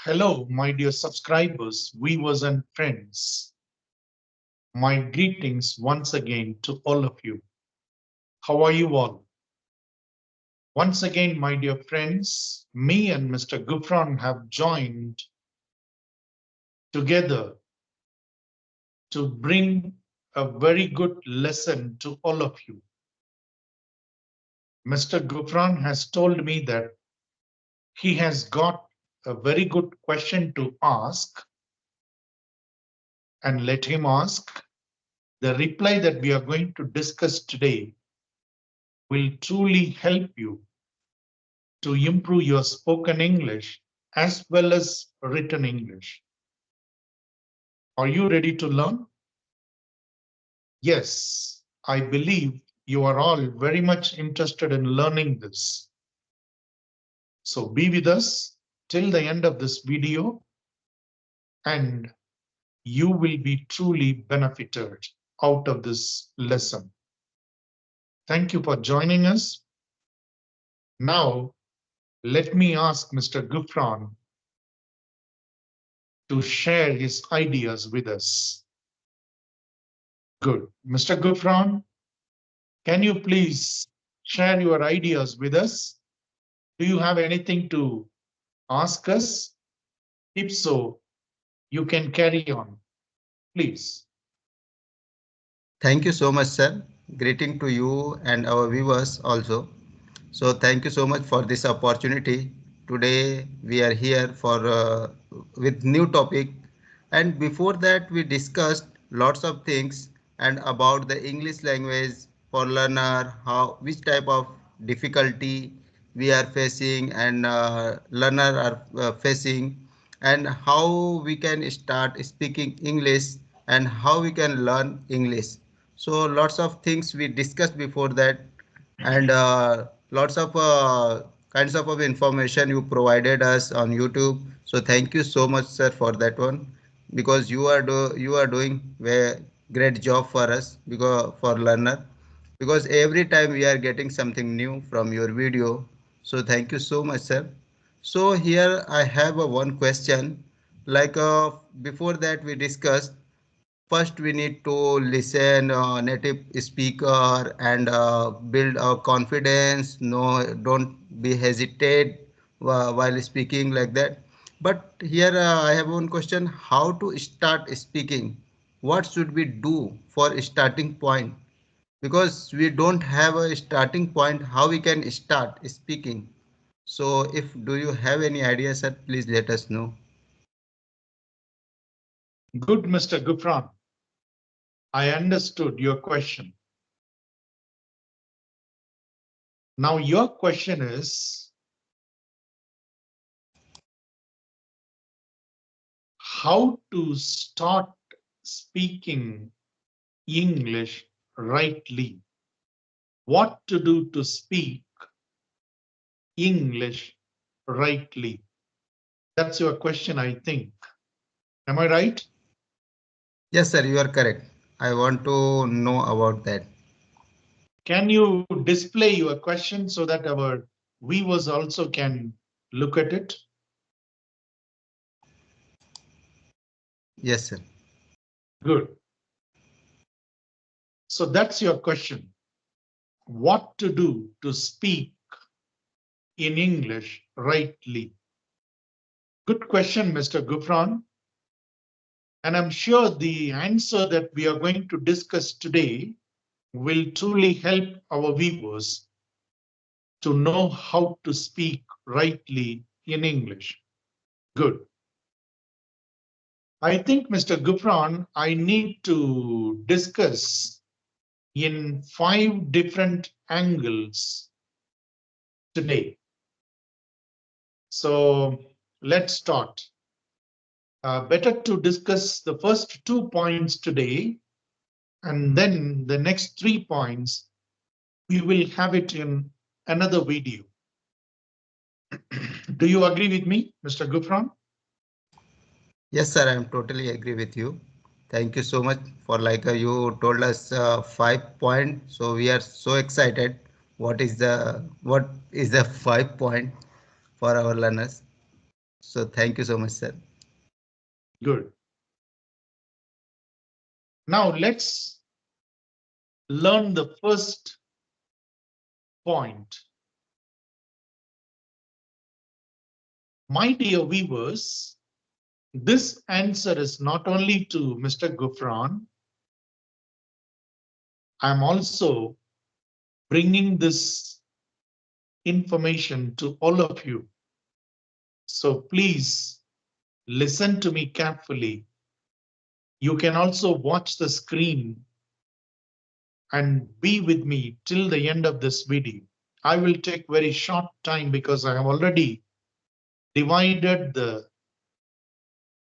Hello, my dear subscribers, viewers, and friends. My greetings once again to all of you. How are you all? Once again, my dear friends, me and Mr. Gufran have joined together to bring a very good lesson to all of you. Mr. Gufran has told me that he has got a very good question to ask, and let him ask. The reply that we are going to discuss today will truly help you to improve your spoken English as well as written English. Are you ready to learn? Yes, I believe you are all very much interested in learning this. So be with us till the end of this video and you will be truly benefited out of this lesson. Thank you for joining us. Now, let me ask Mr. Gufran to share his ideas with us. Good. Mr. Gufran, can you please share your ideas with us? Do you have anything to ask us? If so, you can carry on, please. Thank you so much, sir. Greeting to you and our viewers also. So thank you so much for this opportunity. Today we are here for with new topic, and before that we discussed lots of things and about the English language for learner, how which type of difficulty we are facing and learner are facing, and how we can start speaking English and how we can learn English. So lots of things we discussed before that, and lots of kinds of information you provided us on YouTube. So thank you so much, sir, for that one, because you are doing a great job for us because for learner, because every time we are getting something new from your video. So thank you so much, sir. So here I have a one question, like before that we discussed. First, we need to listen native speaker and build our confidence. No, don't be hesitate while speaking like that. But here I have one question: how to start speaking? What should we do for starting point? Because we don't have a starting point, how we can start speaking? So, if do you have any ideas, sir? Please let us know. Good, Mr. Gufran. I understood your question. Now, your question is how to start speaking English rightly. What to do to speak English rightly? That's your question, I think. Am I right? Yes, sir, you are correct. I want to know about that. Can you display your question so that our viewers also can look at it? Yes, sir. Good. So that's your question. What to do to speak in English rightly? Good question, Mr. Gufran. And I'm sure the answer that we are going to discuss today will truly help our viewers to know how to speak rightly in English. Good. I think, Mr. Gufran, I need to discuss in 5 different angles today. So let's start. Better to discuss the first 2 points today, and then the next 3 points, we will have it in another video. Do you agree with me, Mr. Gufran? Yes, sir, I am totally agree with you. Thank you so much for like you told us 5 points. So we are so excited. What is the 5 point for our learners? So thank you so much, sir. Good. Now let's learn the first point. My dear viewers, this answer is not only to Mr. Gufran, I'm also bringing this information to all of you. So please listen to me carefully. You can also watch the screen and be with me till the end of this video. I will take very short time because I have already divided the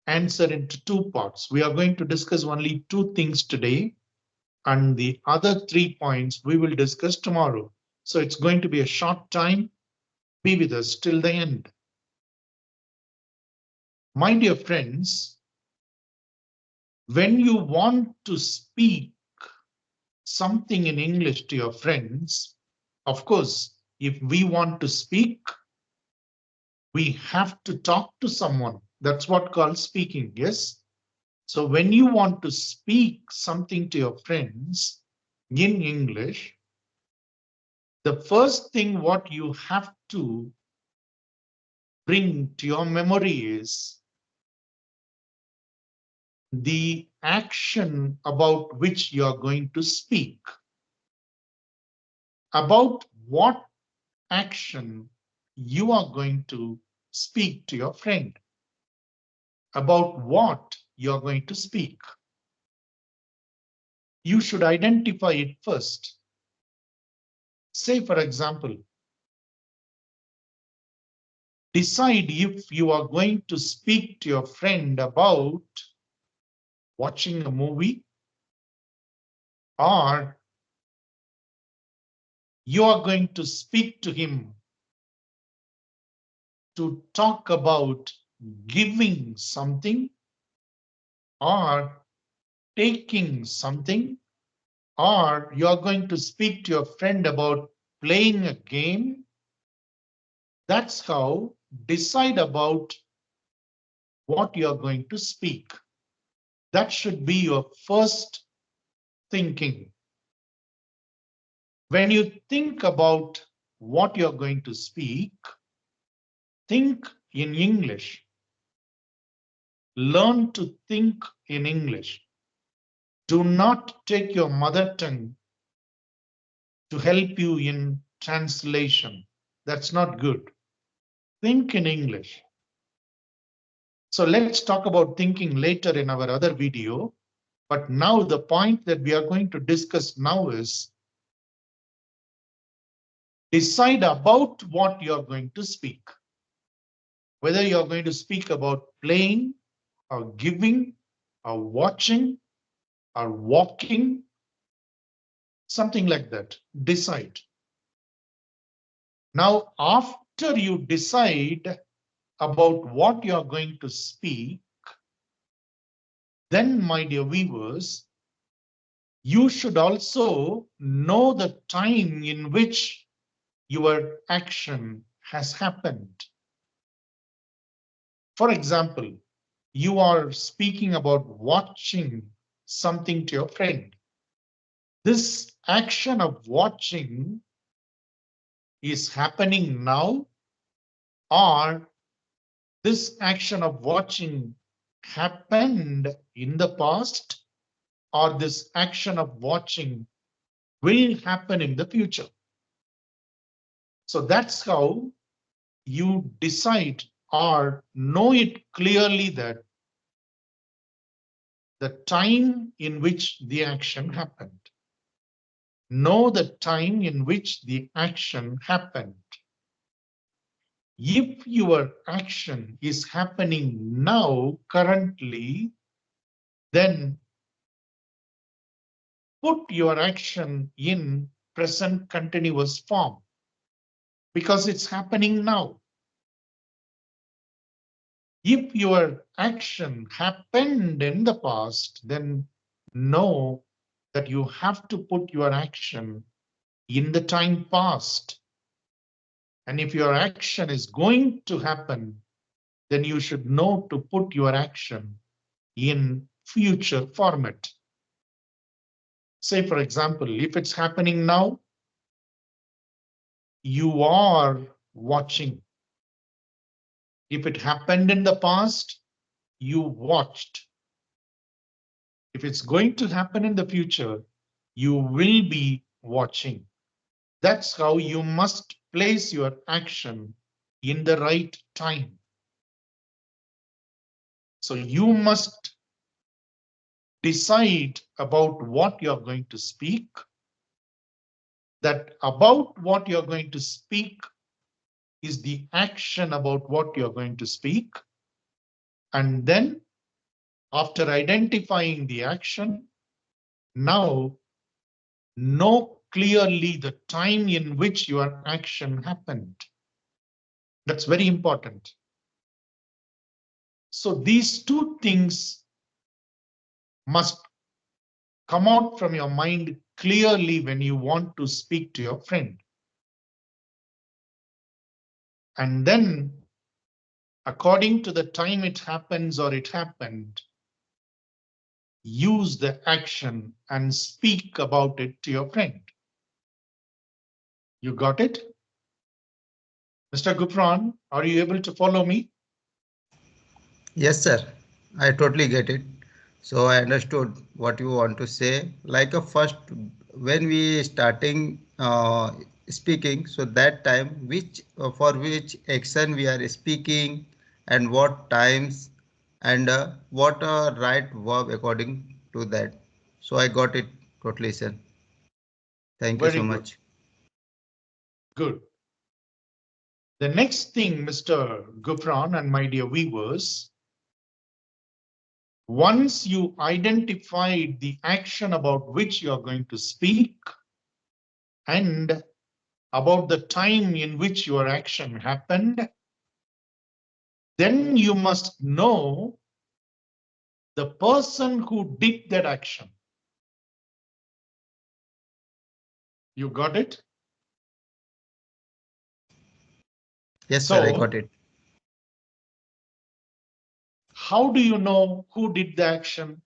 answer into two parts. We are going to discuss only two things today, and the other 3 points we will discuss tomorrow. So it's going to be a short time. Be with us till the end. My dear friends, when you want to speak something in English to your friends, of course, if we want to speak, we have to talk to someone. That's what called speaking, yes? So when you want to speak something to your friends in English, the first thing what you have to bring to your memory is the action about which you are going to speak. About what action you are going to speak to your friend. About what you are going to speak. You should identify it first. Say, for example, decide if you are going to speak to your friend about watching a movie, or you are going to speak to him to talk about giving something, or taking something, or you are going to speak to your friend about playing a game. That's how decide about what you are going to speak. That should be your first thinking. When you think about what you're going to speak, think in English. Learn to think in English. Do not take your mother tongue to help you in translation. That's not good. Think in English. So let's talk about thinking later in our other video. But now the point that we are going to discuss now is decide about what you're going to speak. Whether you're going to speak about playing, or giving, or watching, or walking, something like that. Decide. Now, after you decide about what you're going to speak, then, my dear viewers, you should also know the time in which your action has happened. For example, you are speaking about watching something to your friend. This action of watching is happening now, or this action of watching happened in the past, or this action of watching will happen in the future. So that's how you decide or know it clearly that the time in which the action happened. Know the time in which the action happened. If your action is happening now, currently, then put your action in present continuous form because it's happening now. If your action happened in the past, then know that you have to put your action in the time past. And if your action is going to happen, then you should know to put your action in future format. Say, for example, if it's happening now, you are watching. If it happened in the past, you watched. If it's going to happen in the future, you will be watching. That's how you must place your action in the right time. So you must decide about what you're going to speak, that about what you're going to speak is the action about what you're going to speak. And then after identifying the action, now know clearly the time in which your action happened. That's very important. So these two things must come out from your mind clearly when you want to speak to your friend. And then, according to the time it happens or it happened, use the action and speak about it to your friend. You got it? Mr. Gupran, are you able to follow me? Yes, sir. I totally get it. So I understood what you want to say. Like a first, when we starting speaking, so that time which for which action we are speaking and what times and what right verb according to that. So I got it totally, sir. Thank you Very so good. much. Good. The next thing, Mr. Gupran and my dear viewers, once you identified the action about which you are going to speak and about the time in which your action happened, then you must know the person who did that action. You got it? Yes, sir. I got So, it. how do you know who did the action?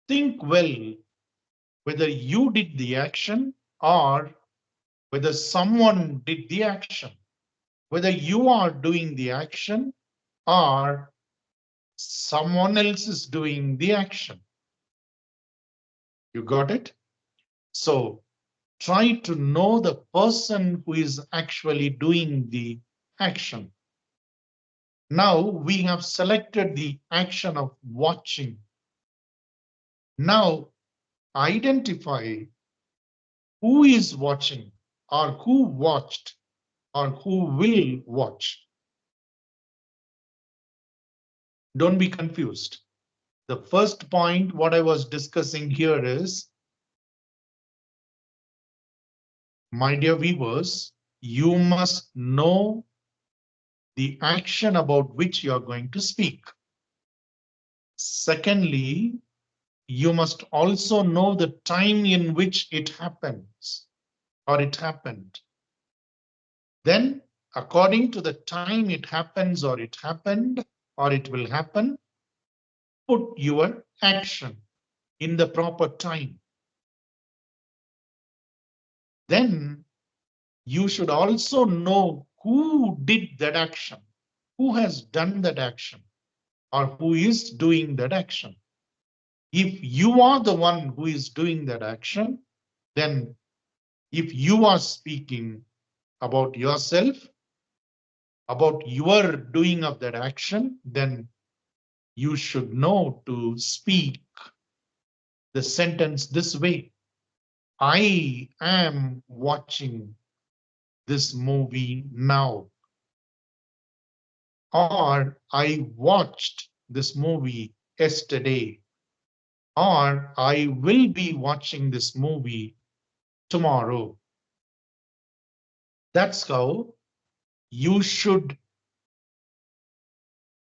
Think well whether you did the action or whether someone did the action, whether you are doing the action or someone else is doing the action. You got it? So try to know the person who is actually doing the action. Now we have selected the action of watching. Now identify who is watching or who watched or who will watch. Don't be confused. The first point, what I was discussing here is, my dear viewers, you must know the action about which you are going to speak. Secondly, you must also know the time in which it happens or it happened. Then, according to the time it happens or it happened or it will happen, put your action in the proper time. Then you should also know who did that action, who has done that action, or who is doing that action. If you are the one who is doing that action, then if you are speaking about yourself, about your doing of that action, then you should know to speak the sentence this way. I am watching this movie now. Or I watched this movie yesterday. Or I will be watching this movie tomorrow. That's how you should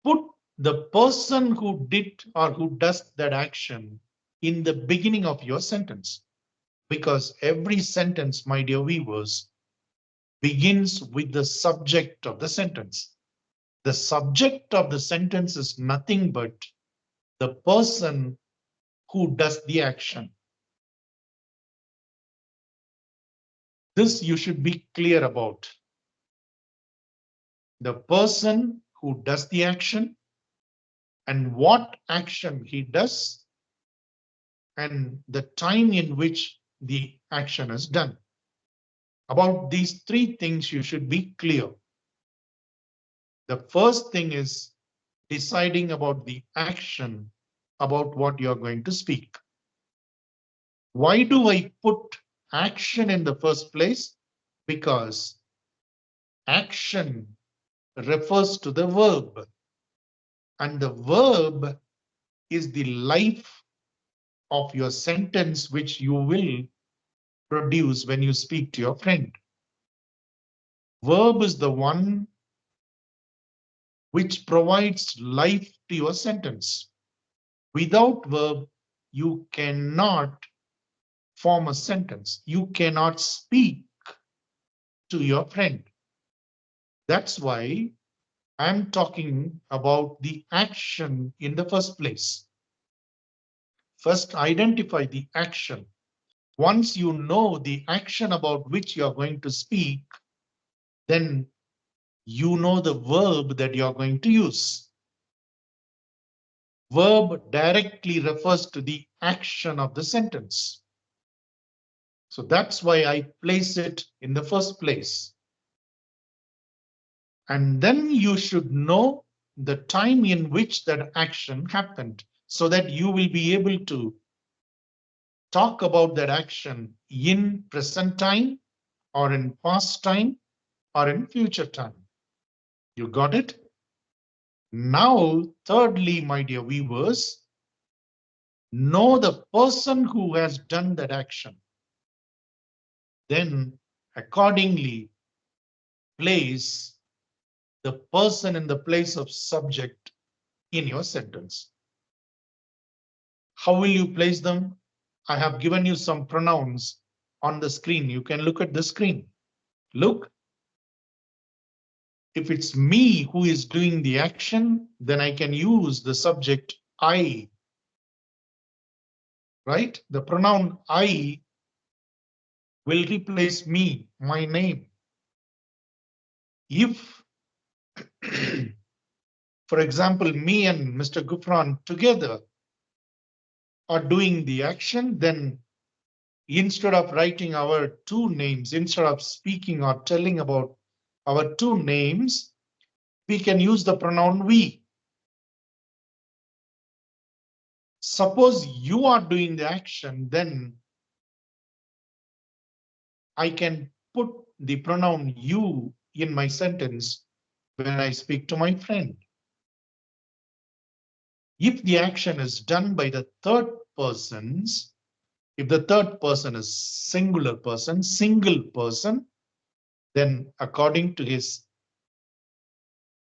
put the person who did or who does that action in the beginning of your sentence. Because every sentence, my dear viewers, begins with the subject of the sentence. The subject of the sentence is nothing but the person who does the action. This you should be clear about. The person who does the action and what action he does and the time in which the action is done. About these three things you should be clear. The first thing is deciding about the action, about what you're going to speak. Why do I put action in the first place? Because action refers to the verb, and the verb is the life of your sentence, which you will produce when you speak to your friend. Verb is the one which provides life to your sentence. Without verb, you cannot form a sentence. You cannot speak to your friend. That's why I'm talking about the action in the first place. First, identify the action. Once you know the action about which you're going to speak, then you know the verb that you're going to use. Verb directly refers to the action of the sentence. So that's why I place it in the first place. And then you should know the time in which that action happened so that you will be able to talk about that action in present time or in past time or in future time. You got it? Now, thirdly, my dear viewers, know the person who has done that action. Then accordingly place the person in the place of subject in your sentence. How will you place them? I have given you some pronouns on the screen. You can look at the screen. Look, if it's me who is doing the action, then I can use the subject I, right? The pronoun I will replace me, my name. If, for example, me and Mr. Gufran together are doing the action, then instead of writing our two names, instead of speaking or telling about our two names, we can use the pronoun we. Suppose you are doing the action, then I can put the pronoun you in my sentence when I speak to my friend. If the action is done by the third persons, if the third person is single person, then according to his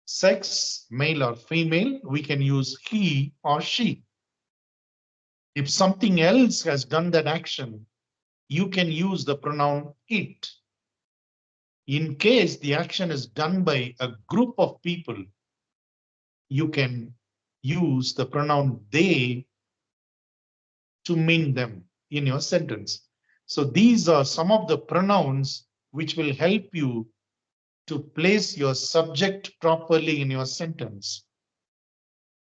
sex, male or female, we can use he or she. If something else has done that action, you can use the pronoun it. In case the action is done by a group of people, you can use the pronoun they to mean them in your sentence. So these are some of the pronouns which will help you to place your subject properly in your sentence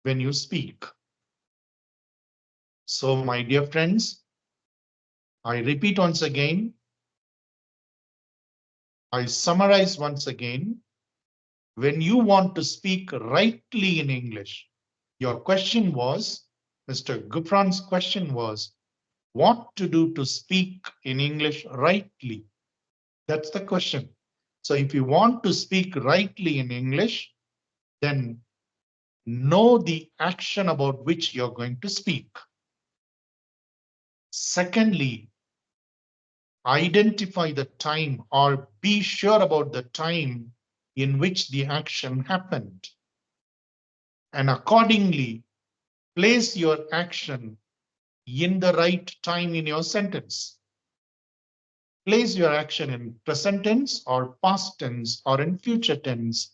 when you speak. So my dear friends, I repeat once again, I summarize once again. When you want to speak rightly in English, your question was, Mr. Gufran's question was, what to do to speak in English rightly? That's the question. So if you want to speak rightly in English, then know the action about which you're going to speak. Secondly, identify the time or be sure about the time in which the action happened. And accordingly, place your action in the right time in your sentence. Place your action in present tense or past tense or in future tense.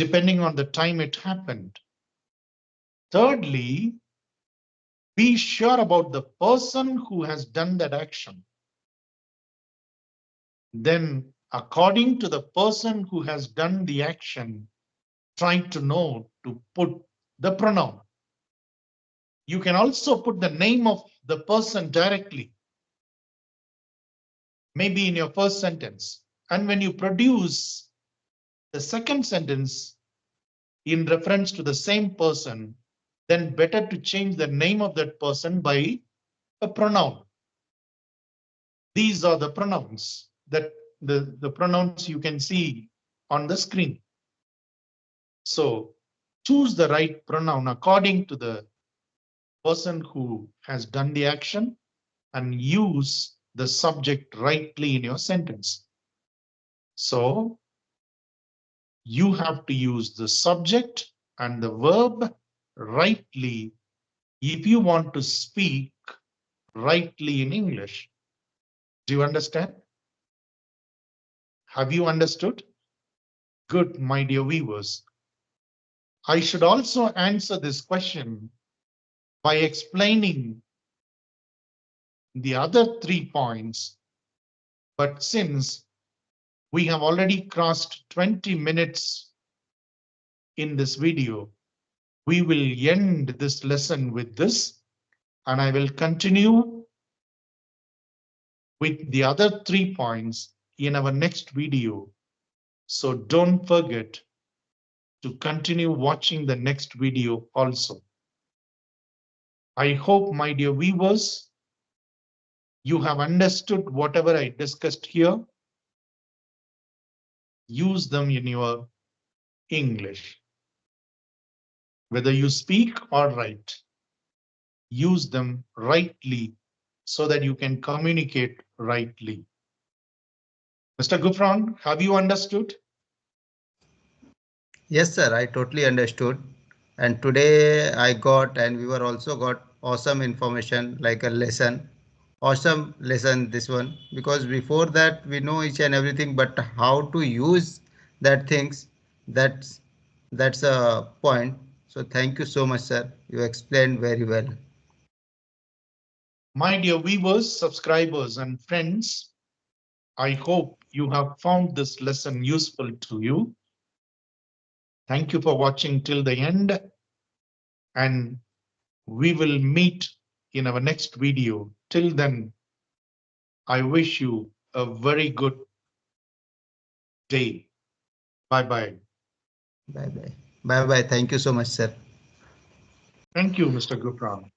depending on the time it happened. Thirdly, be sure about the person who has done that action. Then, according to the person who has done the action, try to know to put the pronoun. You can also put the name of the person directly, maybe in your first sentence. And when you produce the second sentence in reference to the same person, then better to change the name of that person by a pronoun. These are the pronouns that the pronouns you can see on the screen. So choose the right pronoun according to the person who has done the action and use the subject rightly in your sentence. So you have to use the subject and the verb rightly if you want to speak rightly in English. Do you understand? Have you understood? Good, my dear viewers. I should also answer this question by explaining the other 3 points. But since we have already crossed 20 minutes in this video, we will end this lesson with this, and I will continue with the other 3 points in our next video. So don't forget to continue watching the next video also. I hope, my dear viewers, you have understood whatever I discussed here. Use them in your English. Whether you speak or write, use them rightly so that you can communicate rightly. Mr. Gufran, have you understood? Yes, sir, I totally understood. And today I got, and we were also got awesome information like a lesson. Awesome lesson, this one, because before that we know each and everything, but how to use that things, that's that's a point. So thank you so much, sir. You explained very well. My dear viewers, subscribers, and friends, I hope you have found this lesson useful to you. Thank you for watching till the end, and we will meet in our next video. Till then, I wish you a very good day. Bye bye. Bye bye. Bye bye. Thank you so much, sir. Thank you, Mr. Gufran.